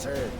turn.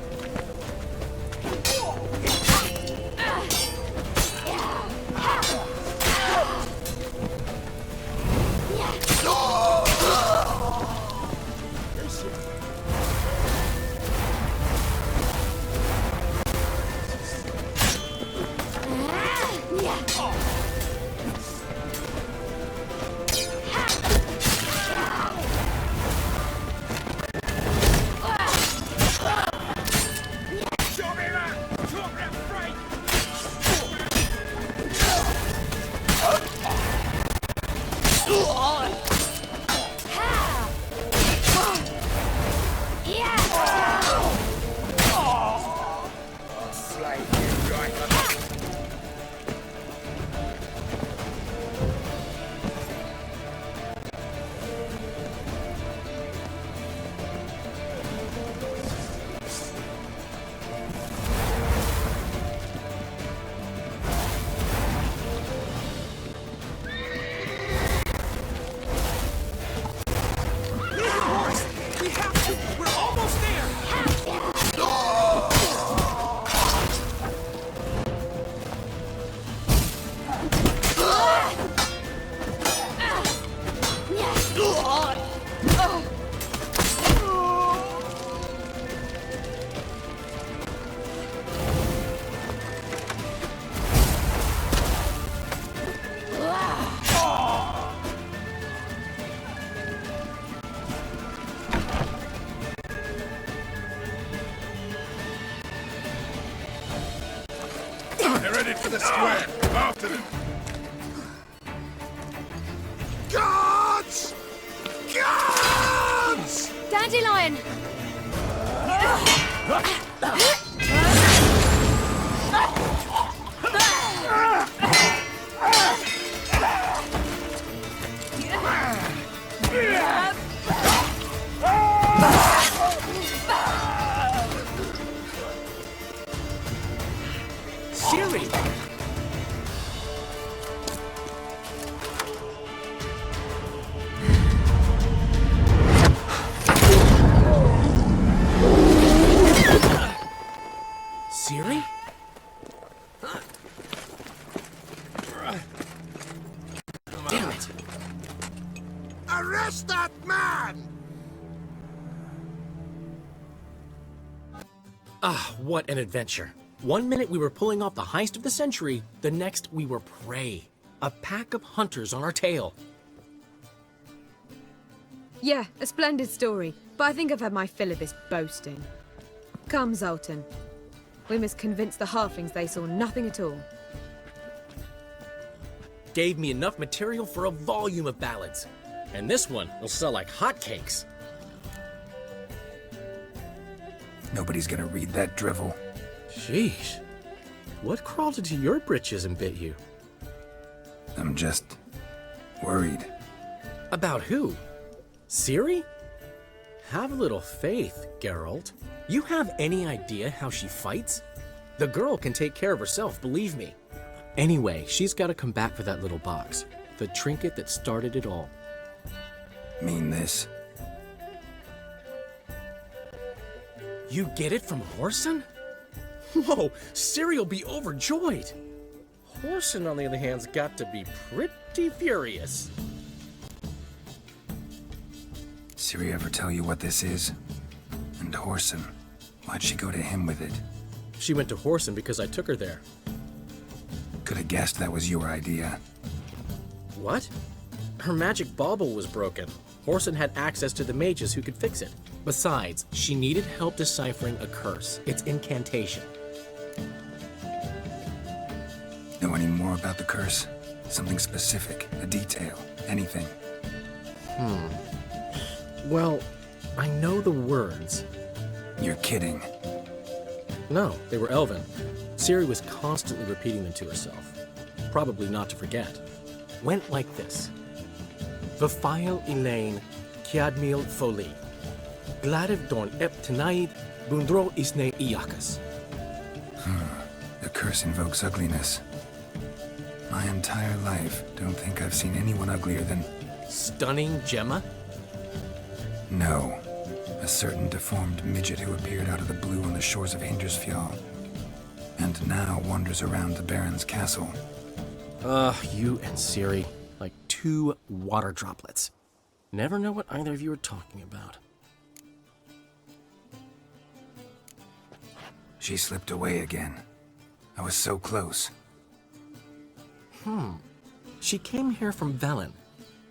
They're ready for the square. After them. Guards! Guards! Dandelion! Ciri! Ciri? Damn it! Arrest that man! Ah, what an adventure. One minute we were pulling off the heist of the century, the next we were prey. A pack of hunters on our tail. Yeah, a splendid story, but I think I've had my fill of this boasting. Come, Zoltan. We must convince the halflings they saw nothing at all. Gave me enough material for a volume of ballads. And this one will sell like hotcakes. Nobody's gonna read that drivel. Sheesh. What crawled into your britches and bit you? I'm just worried. About who? Ciri? Have a little faith, Geralt. You have any idea how she fights? The girl can take care of herself, believe me. Anyway, she's got to come back for that little box. The trinket that started it all. Mean this? You get it from Whoreson? Whoa, Ciri'll be overjoyed. Whoreson, on the other hand's got to be pretty furious. Ciri ever tell you what this is? And Whoreson, why'd she go to him with it? She went to Whoreson because I took her there. Could have guessed that was your idea. What? Her magic bauble was broken. Whoreson had access to the mages who could fix it. Besides, she needed help deciphering a curse. Its incantation. Know any more about the curse? Something specific, a detail, anything? Well, I know the words. You're kidding. No, they were Elven. Ciri was constantly repeating them to herself. Probably not to forget. Went like this. Vafile Elaine, Kiadmil Foli. Gladiv Dorn Ep Tenaid, Bundro Isne Iakas. The curse invokes ugliness. My entire life, don't think I've seen anyone uglier than... Stunning Gemma? No. A certain deformed midget who appeared out of the blue on the shores of Hindersfjall, and now wanders around the Baron's castle. You and Ciri, like two water droplets. Never know what either of you are talking about. She slipped away again. I was so close. She came here from Velen.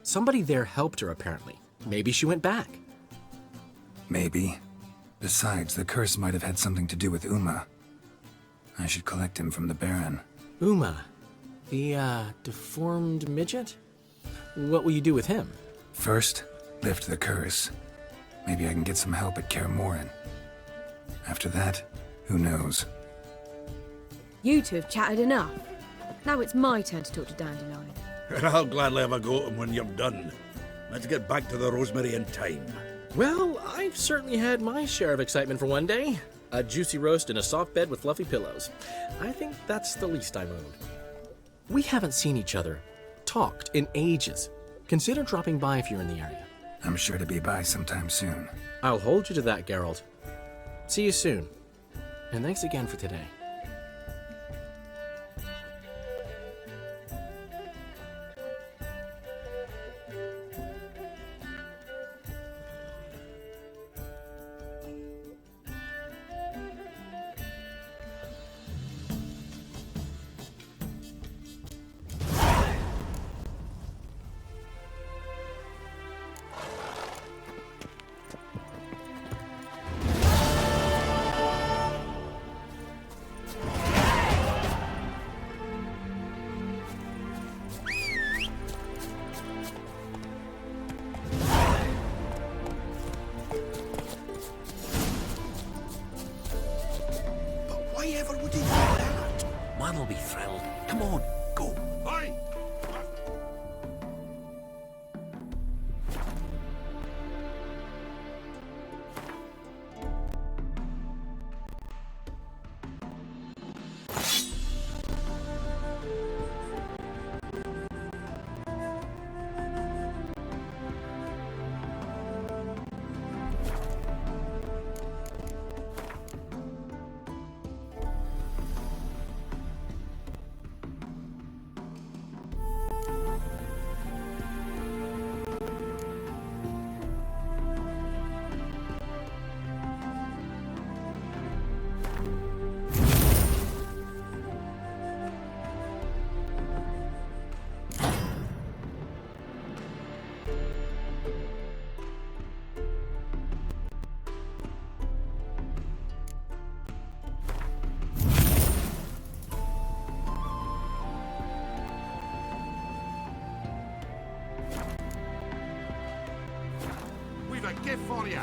Somebody there helped her, apparently. Maybe she went back. Maybe. Besides, the curse might have had something to do with Uma. I should collect him from the Baron. Uma, the, deformed midget? What will you do with him? First, lift the curse. Maybe I can get some help at Kaer Morhen. After that, who knows? You two have chatted enough. Now it's my turn to talk to Dandelion. And I'll gladly have a go at him when you're done. Let's get back to the Rosemary in time. Well, I've certainly had my share of excitement for one day. A juicy roast in a soft bed with fluffy pillows. I think that's the least I'm owed. We haven't seen each other, talked in ages. Consider dropping by if you're in the area. I'm sure to be by sometime soon. I'll hold you to that, Geralt. See you soon. And thanks again for today. Why ever would he do that? Man will be thrilled. Come on, go. Aye! We've a gift for you.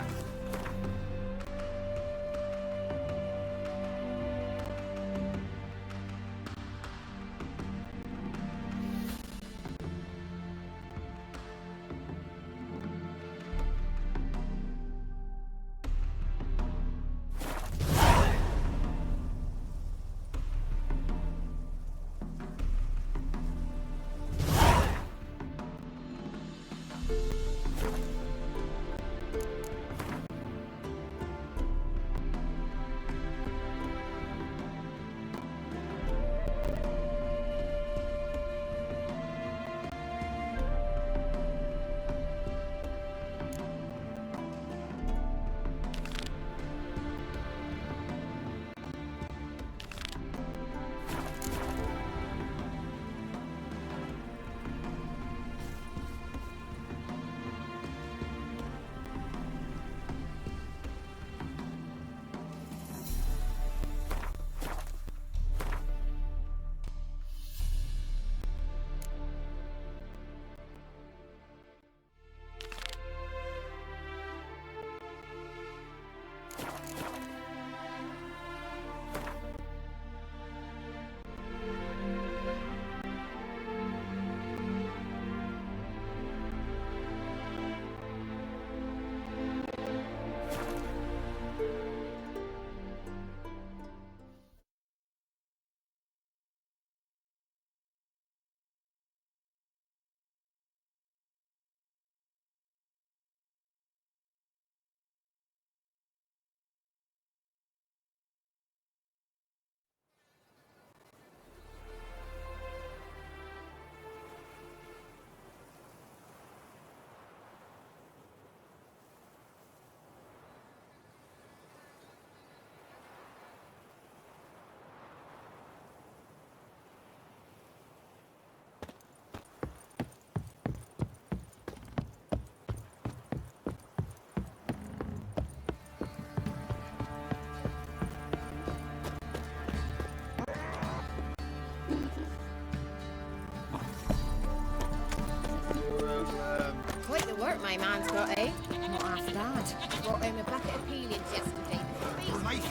home a bucket of peelings yesterday.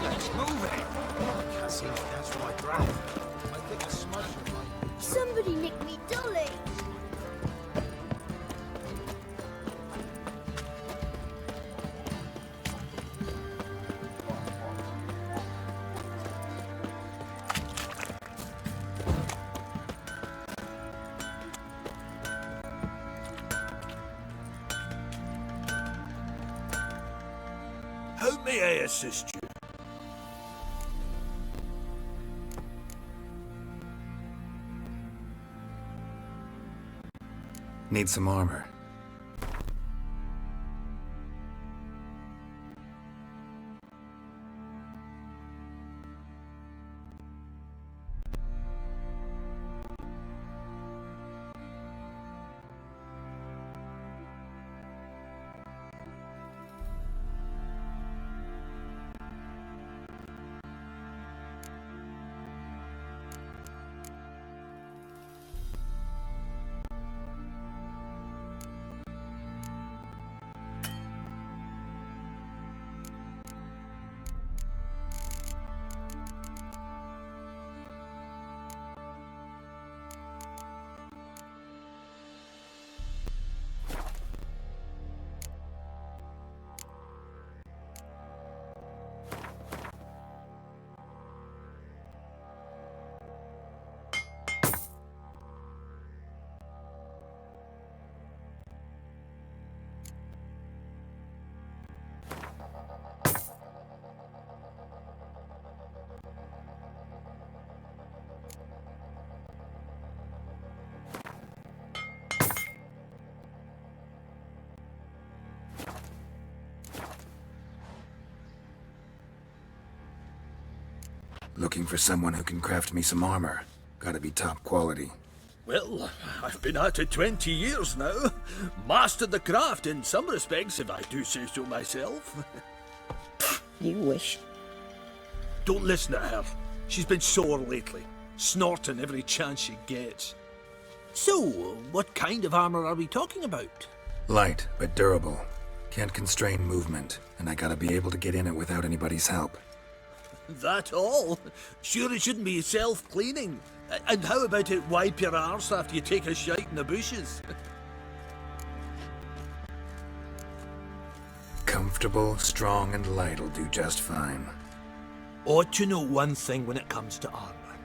Let's move it. I can't seem to catch my breath. I think I smudged my... Somebody nicked me dolly. How may I assist you? Need some armor. Looking for someone who can craft me some armor. Gotta be top quality. Well, I've been at it 20 years now. Mastered the craft in some respects, if I do say so myself. You wish. Don't listen to her. She's been sore lately, snorting every chance she gets. So, what kind of armor are we talking about? Light, but durable. Can't constrain movement, and I gotta be able to get in it without anybody's help. That all? Sure it shouldn't be self-cleaning. And how about it wipe your arse after you take a shite in the bushes? Comfortable, strong, and light'll do just fine. Ought to know one thing when it comes to armor.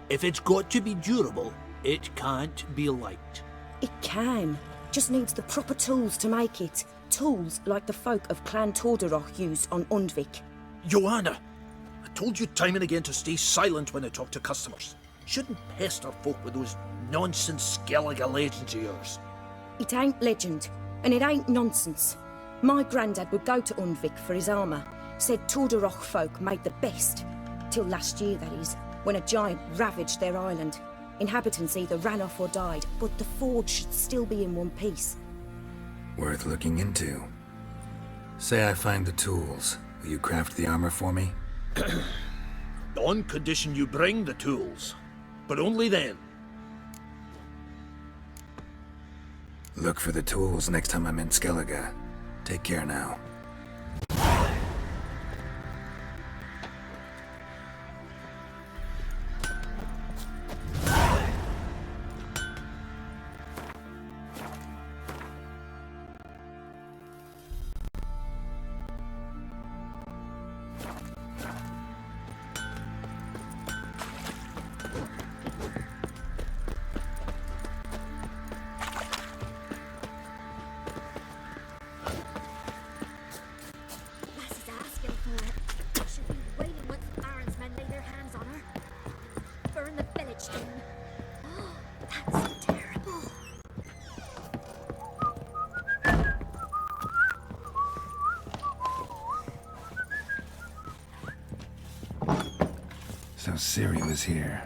If it's got to be durable, it can't be light. It can. Just needs the proper tools to make it. Tools like the folk of Clan Torderoch used on Undvik. Joanna, I told you time and again to stay silent when I talk to customers. Shouldn't pester folk with those nonsense Skellige legends of yours. It ain't legend, and it ain't nonsense. My granddad would go to Undvik for his armour. Said Torderoch folk made the best. Till last year, that is, when a giant ravaged their island. Inhabitants either ran off or died, but the forge should still be in one piece. Worth looking into. Say I find the tools. Will you craft the armor for me? On condition you bring the tools. But only then. Look for the tools next time I'm in Skellige. Take care now. Lassie's asking for it. She'll be waiting once the Baron's men lay their hands on her. Burn the village down. Oh, that's terrible. So Ciri was here.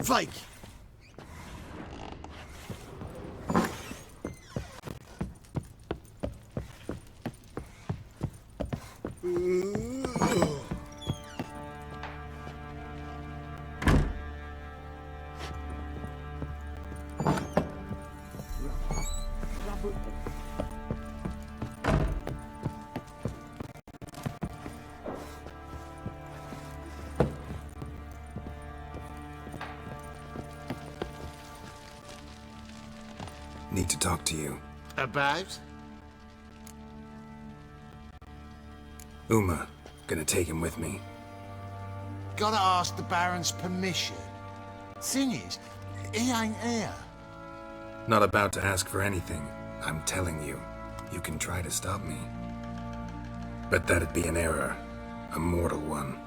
Fly! Need to talk to you. About? Uma, gonna take him with me. Gotta ask the Baron's permission. Thing is, he ain't here. Not about to ask for anything. I'm telling you. You can try to stop me. But that'd be an error. A mortal one.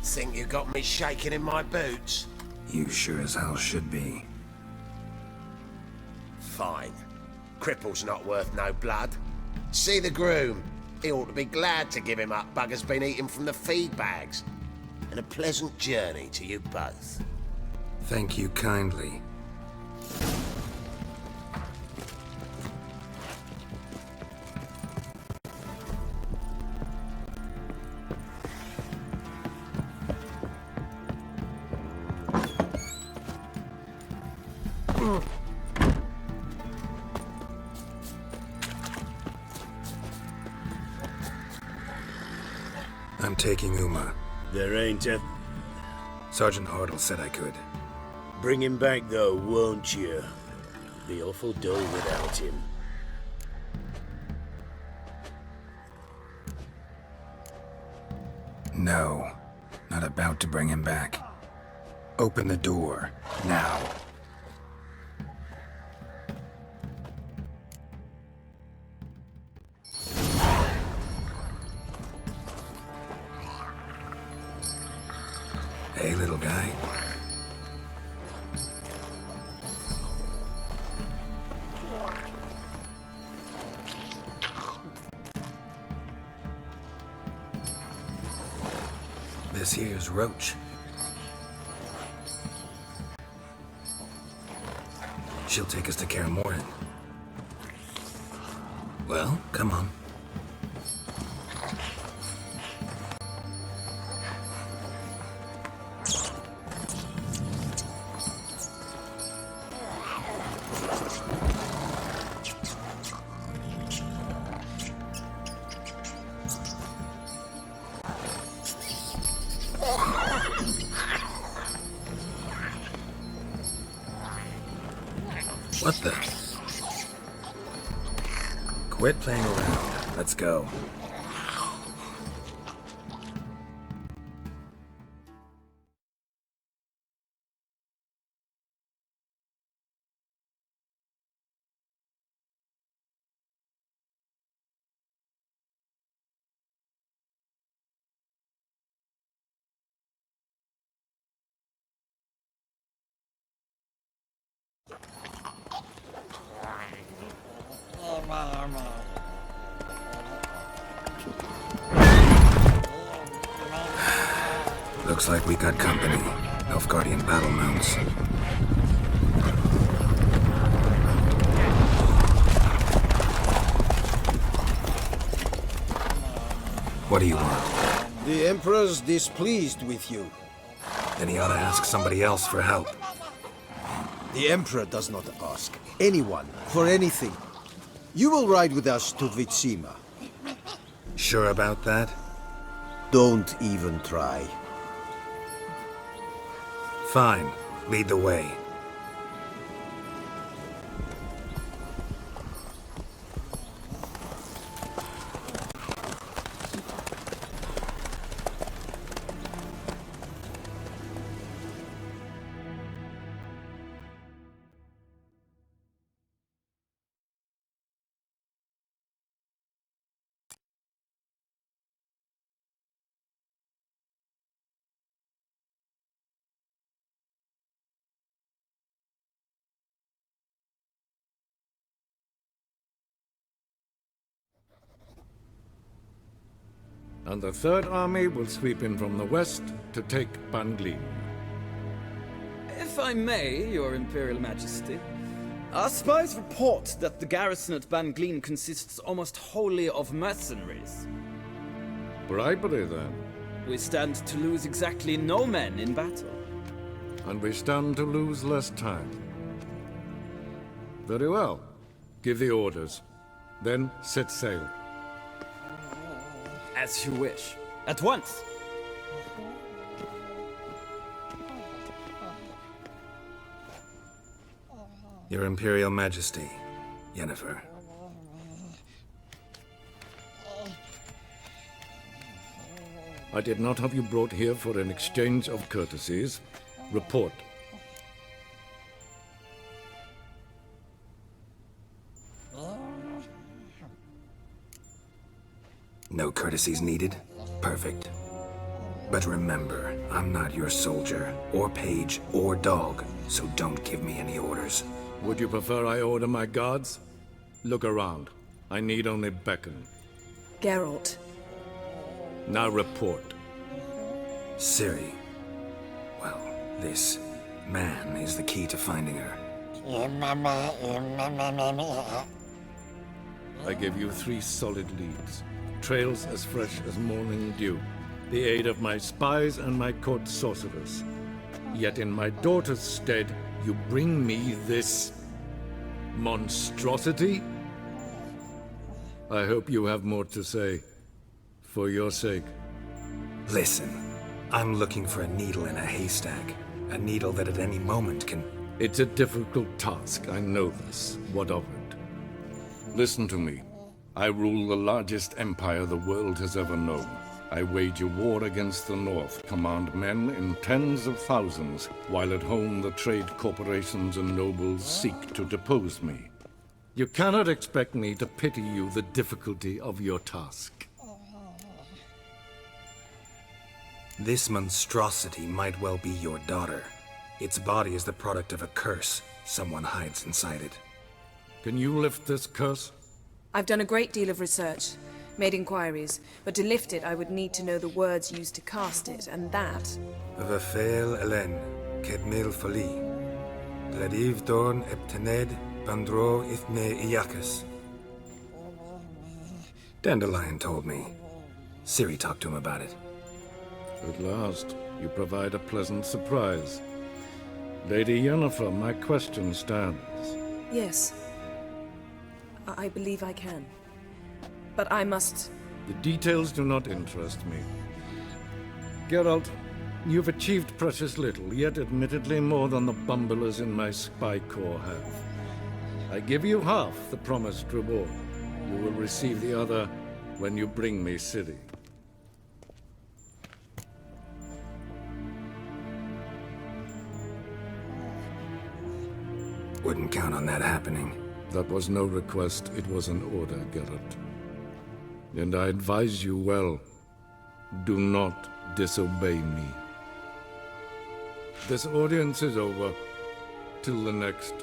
Think you got me shaking in my boots? You sure as hell should be. Fine. Cripple's not worth no blood. See the groom. He ought to be glad to give him up. Bugger's been eating from the feed bags. And a pleasant journey to you both. Thank you kindly. I'm taking Uma. There ain't a... Sergeant Hartle said I could. Bring him back, though, won't you? Be awful dull without him. No, not about to bring him back. Open the door, now. Hey, little guy. This here's Roach. She'll take us to Kaer Morhen. Well, come on. What the? Quit playing around. Let's go. Looks like we got company. Nilfgaardian battle mounts. What do you want? The Emperor's displeased with you. Then he ought to ask somebody else for help. The Emperor does not ask anyone for anything. You will ride with us to Vitsima. Sure about that? Don't even try. Fine. Lead the way. And the Third Army will sweep in from the west to take Banglin. If I may, Your Imperial Majesty, our spies report that the garrison at Bangleen consists almost wholly of mercenaries. Bribery, then. We stand to lose exactly no men in battle. And we stand to lose less time. Very well. Give the orders. Then set sail. As you wish. At once! Your Imperial Majesty, Yennefer. I did not have you brought here for an exchange of courtesies. Report. No courtesies needed? Perfect. But remember, I'm not your soldier, or page, or dog, so don't give me any orders. Would you prefer I order my guards? Look around. I need only beckon. Geralt. Now report. Ciri. Well, this man is the key to finding her. I give you 3 solid leads. Trails as fresh as morning dew. The aid of my spies and my court sorcerers. Yet in my daughter's stead, you bring me this monstrosity? I hope you have more to say. For your sake. Listen, I'm looking for a needle in a haystack. A needle that at any moment can... It's a difficult task, I know this. What of it? Listen to me. I rule the largest empire the world has ever known. I wage a war against the North, command men in tens of thousands, while at home the trade corporations and nobles seek to depose me. You cannot expect me to pity you the difficulty of your task. This monstrosity might well be your daughter. Its body is the product of a curse. Someone hides inside it. Can you lift this curse? I've done a great deal of research, made inquiries, but to lift it I would need to know the words used to cast it, and that... Vafel Elen, Kedmil Foli, Gladiv Dorn Eptened, Bandro Ithme Iacus. Dandelion told me. Ciri talked to him about it. At last, you provide a pleasant surprise. Lady Yennefer, my question stands. Yes. I believe I can. But I must... The details do not interest me. Geralt, you've achieved precious little, yet admittedly more than the bumblers in my spy corps have. I give you half the promised reward. You will receive the other when you bring me Ciri. Wouldn't count on that happening. That was no request, it was an order, Geralt. And I advise you well, do not disobey me. This audience is over. Till the next.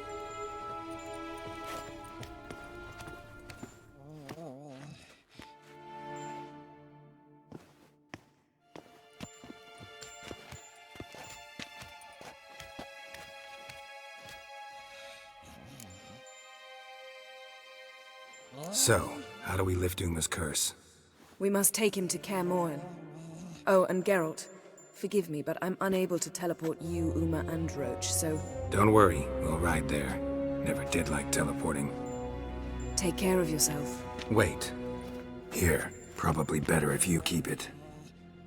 So, how do we lift Uma's curse? We must take him to Kaer Morhen. Oh, and Geralt, forgive me, but I'm unable to teleport you, Uma, and Roach, so... Don't worry, we'll ride there. Never did like teleporting. Take care of yourself. Wait. Here, probably better if you keep it.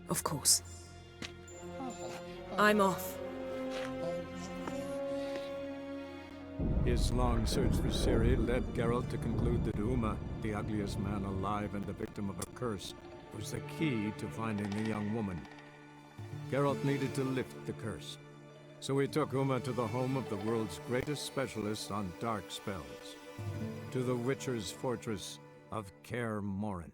Of course. I'm off. His long search for Ciri led Geralt to conclude that Uma, the ugliest man alive and the victim of a curse, was the key to finding the young woman. Geralt needed to lift the curse, so he took Uma to the home of the world's greatest specialist on dark spells, to the Witcher's fortress of Kaer Morhen.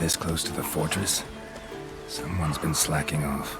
this close to the fortress? Someone's been slacking off.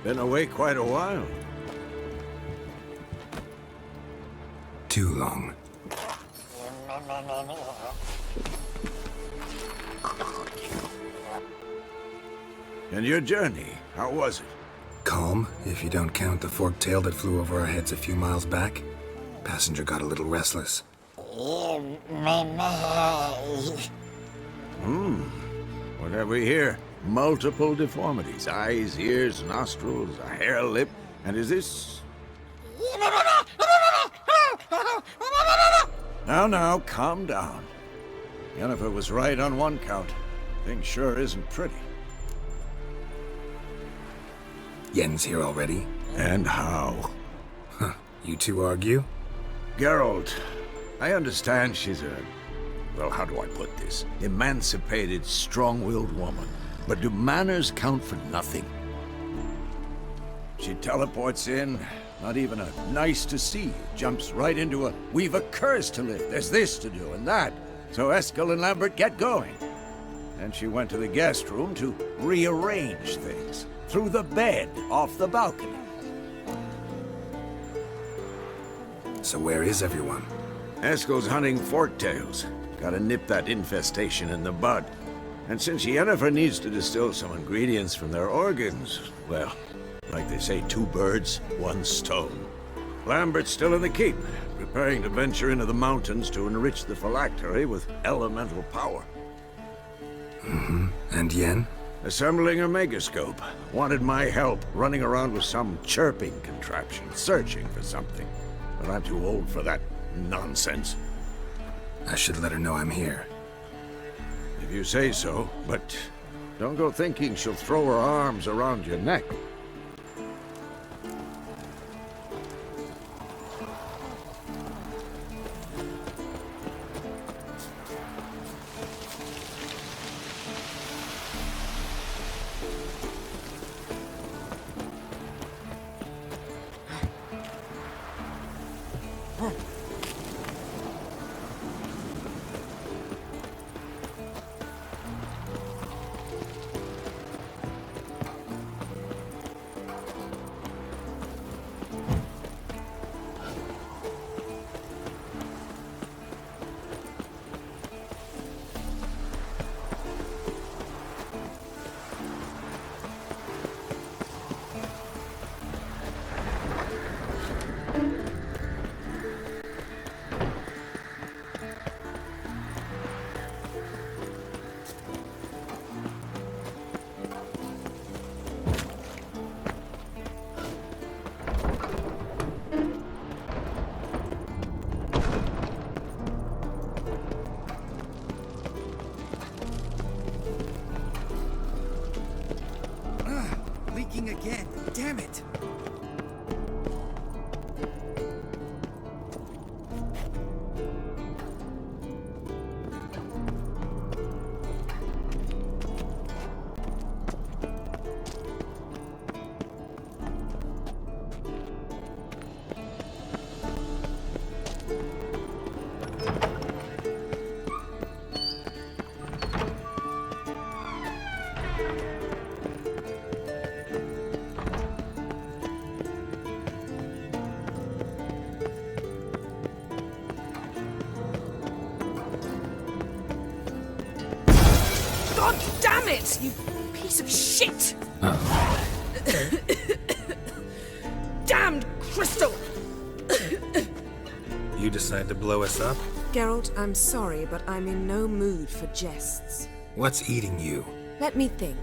Been away quite a while. Too long. And your journey, how was it? Calm, if you don't count the forked tail that flew over our heads a few miles back. Passenger got a little restless. What have we here? Multiple deformities. Eyes, ears, nostrils, a hair lip. And is this... Now, calm down. Yennefer was right on one count. Thing sure isn't pretty. Yen's here already? And how? Huh. You two argue? Geralt, I understand she's a... well, how do I put this? Emancipated, strong-willed woman. But do manners count for nothing? She teleports in, not even a nice to see, jumps right into a we've a curse to lift, there's this to do and that. So Eskel and Lambert get going. And she went to the guest room to rearrange things. Through the bed, off the balcony. So where is everyone? Eskel's hunting forktails. Gotta nip that infestation in the bud. And since Yennefer needs to distill some ingredients from their organs, well, like they say, 2 birds, 1 stone. Lambert's still in the keep, preparing to venture into the mountains to enrich the phylactery with elemental power. And Yen? Assembling a megascope. Wanted my help running around with some chirping contraption, searching for something. But I'm too old for that nonsense. I should let her know I'm here. If you say so, but don't go thinking she'll throw her arms around your neck. Again. Damn it! God damn it! You piece of shit! Damned crystal! You decide to blow us up? Geralt, I'm sorry, but I'm in no mood for jests. What's eating you? Let me think.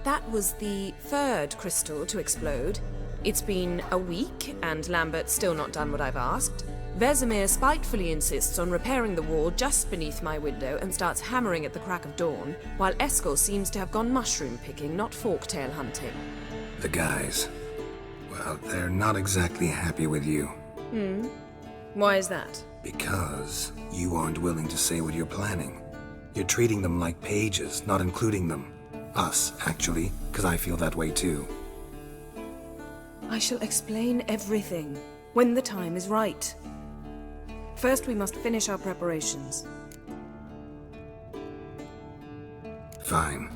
That was the 3rd crystal to explode. It's been a week, and Lambert's still not done what I've asked. Vesemir spitefully insists on repairing the wall just beneath my window and starts hammering at the crack of dawn, while Eskel seems to have gone mushroom picking, not forktail hunting. The guys. Well, they're not exactly happy with you. Why is that? Because you aren't willing to say what you're planning. You're treating them like pages, not including them. Us, actually, because I feel that way too. I shall explain everything when the time is right. First, we must finish our preparations. Fine.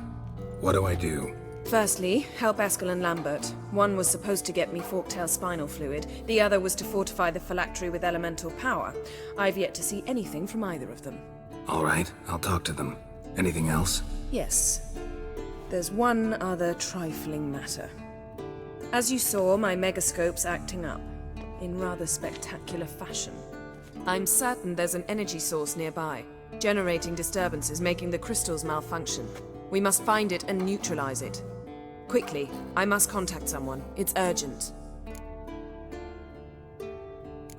What do I do? Firstly, help Eskel and Lambert. One was supposed to get me forktail spinal fluid, the other was to fortify the phylactery with elemental power. I've yet to see anything from either of them. All right, I'll talk to them. Anything else? Yes. There's one other trifling matter. As you saw, my megascope's acting up, in rather spectacular fashion. I'm certain there's an energy source nearby, generating disturbances, making the crystals malfunction. We must find it and neutralize it. Quickly, I must contact someone. It's urgent.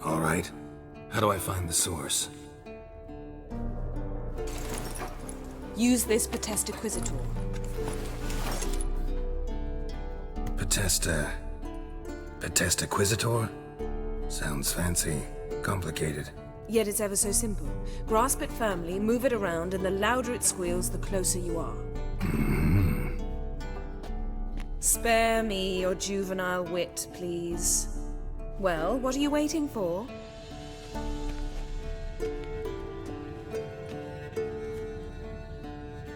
All right. How do I find the source? Use this potestaquisitor. Potestaquisitor? Sounds fancy. Complicated. Yet it's ever so simple. Grasp it firmly, move it around, and the louder it squeals, the closer you are. Spare me your juvenile wit, please. Well, what are you waiting for?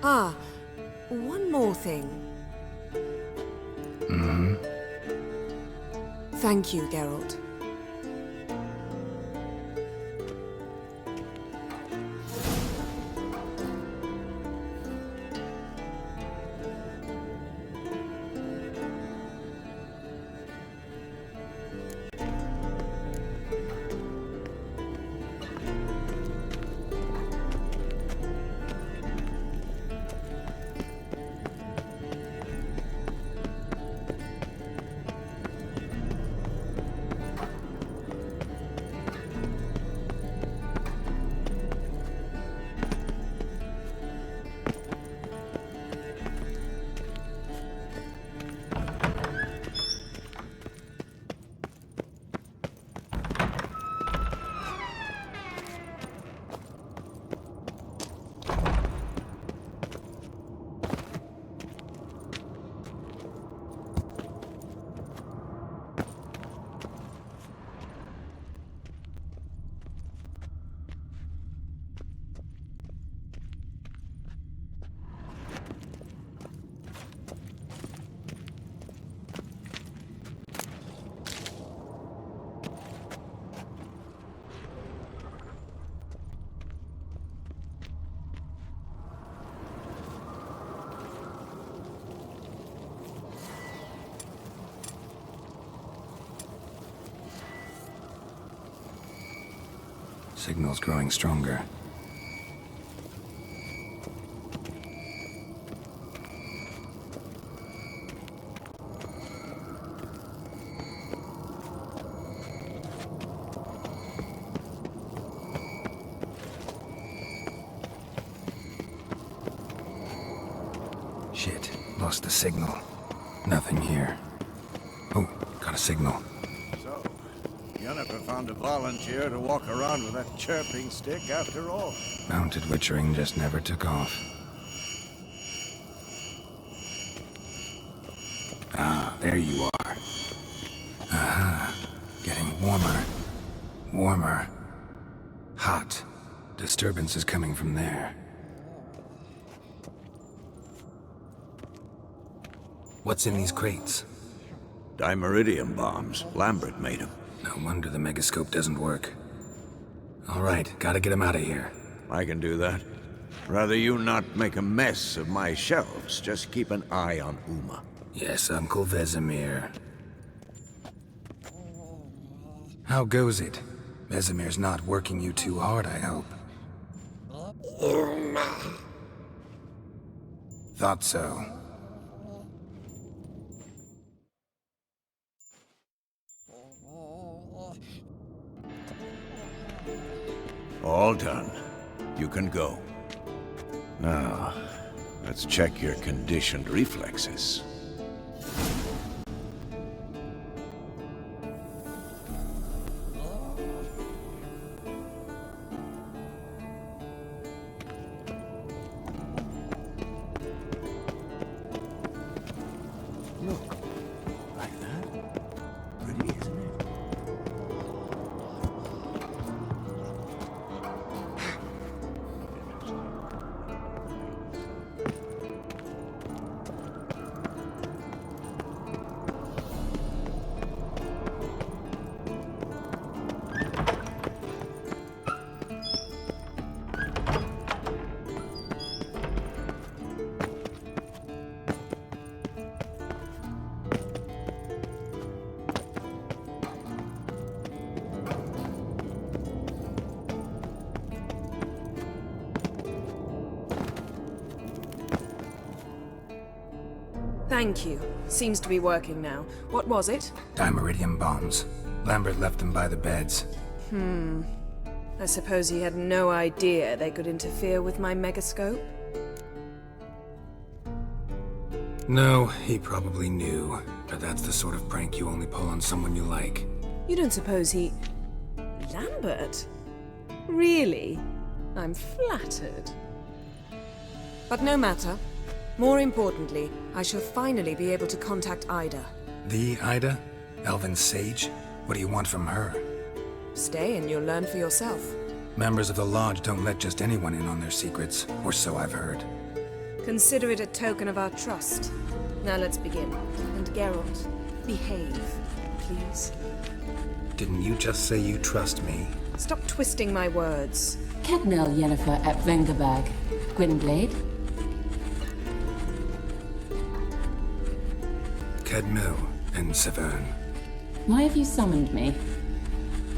Ah, one more thing. Thank you, Geralt. Signal's growing stronger. Shit, lost the signal. Nothing here. Oh, got a signal. So, Yennefer found a volunteer to walk around with that chirping stick after all. Mounted witchering just never took off. Ah, there you are. Aha. Getting warmer. Warmer. Hot. Disturbance is coming from there. What's in these crates? Dimeridium bombs. Lambert made them. No wonder the megascope doesn't work. All right, gotta get him out of here. I can do that. Rather you not make a mess of my shelves. Just keep an eye on Uma. Yes, Uncle Vesemir. How goes it? Vesemir's not working you too hard, I hope. Thought so. All done. You can go. Now, let's check your conditioned reflexes. Thank you. Seems to be working now. What was it? Dimeridium bombs. Lambert left them by the beds. I suppose he had no idea they could interfere with my megascope? No, he probably knew. But that's the sort of prank you only pull on someone you like. You don't suppose he... Lambert? Really? I'm flattered. But no matter. More importantly, I shall finally be able to contact Ida. The Ida? Elven sage? What do you want from her? Stay and you'll learn for yourself. Members of the Lodge don't let just anyone in on their secrets, or so I've heard. Consider it a token of our trust. Now let's begin. And Geralt, behave, please. Didn't you just say you trust me? Stop twisting my words. Cadnell Yennefer at Vengerberg. Gwynblade? Cadmel and Severn. Why have you summoned me?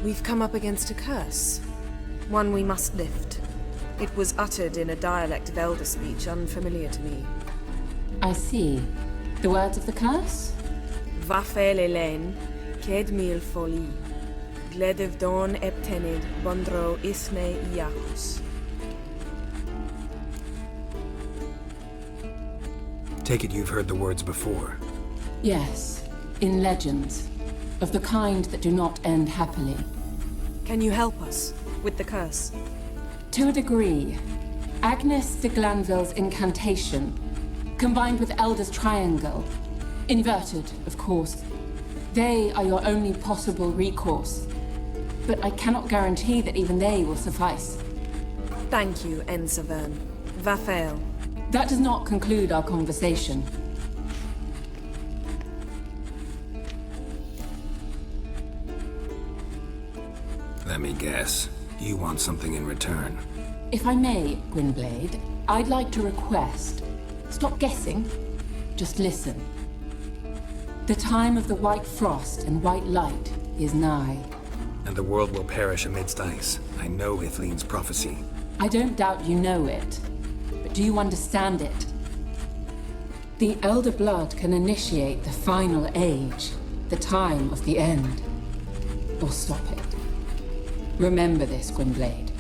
We've come up against a curse. One we must lift. It was uttered in a dialect of Elder speech unfamiliar to me. I see. The words of the curse? Vafel Elaine, Ked mil foli, Gledev don eptenid, Bondro isne iacus. Take it you've heard the words before. Yes, in legends. Of the kind that do not end happily. Can you help us with the curse? To a degree. Agnes de Glanville's incantation, combined with Elder's triangle, inverted, of course. They are your only possible recourse. But I cannot guarantee that even they will suffice. Thank you, Severn. Vafel. That does not conclude our conversation. Let me guess. You want something in return. If I may, Gwynblade, I'd like to request. Stop guessing. Just listen. The time of the white frost and white light is nigh. And the world will perish amidst ice. I know Ithleen's prophecy. I don't doubt you know it. But do you understand it? The Elder Blood can initiate the final age, the time of the end. Or stop it. Remember this, Gwynblade,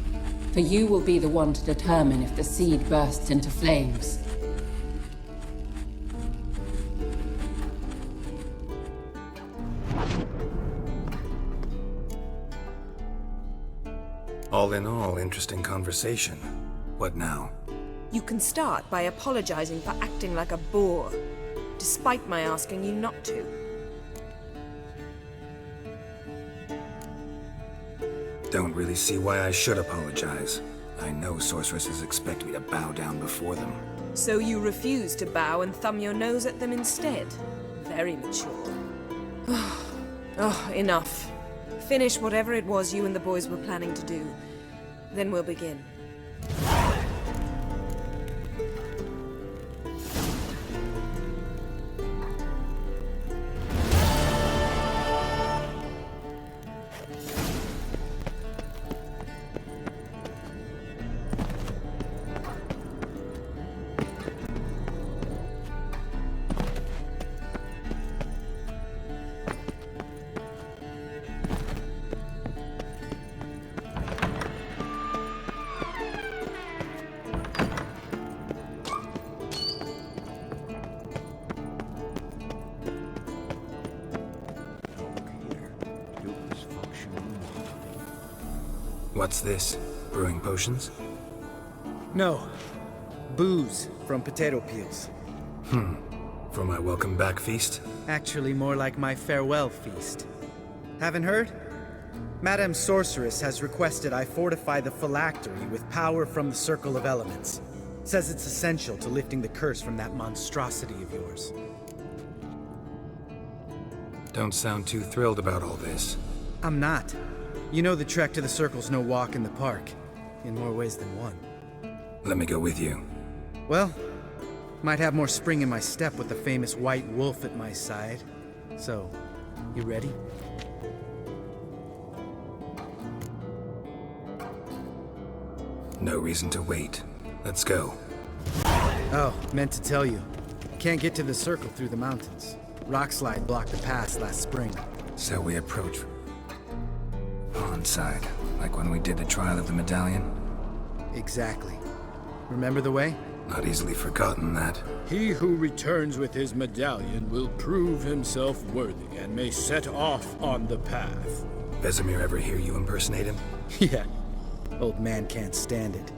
for you will be the one to determine if the seed bursts into flames. All in all, interesting conversation. What now? You can start by apologizing for acting like a boor, despite my asking you not to. Don't really see why I should apologize. I know sorceresses expect me to bow down before them. So you refuse to bow and thumb your nose at them instead? Very mature. Oh, enough. Finish whatever it was you and the boys were planning to do. Then we'll begin. What's this? Brewing potions? No. Booze from potato peels. For my welcome back feast? Actually more like my farewell feast. Haven't heard? Madame Sorceress has requested I fortify the phylactery with power from the Circle of Elements. Says it's essential to lifting the curse from that monstrosity of yours. Don't sound too thrilled about all this. I'm not. You know the trek to the Circle's no walk in the park. In more ways than one. Let me go with you. Well, might have more spring in my step with the famous white wolf at my side. So, you ready? No reason to wait. Let's go. Oh, meant to tell you. Can't get to the circle through the mountains. Rockslide blocked the pass last spring. So we approach pond side, like when we did the trial of the medallion? Exactly. Remember the way? Not easily forgotten, that. He who returns with his medallion will prove himself worthy and may set off on the path. Vesemir ever hear you impersonate him? Yeah. Old man can't stand it.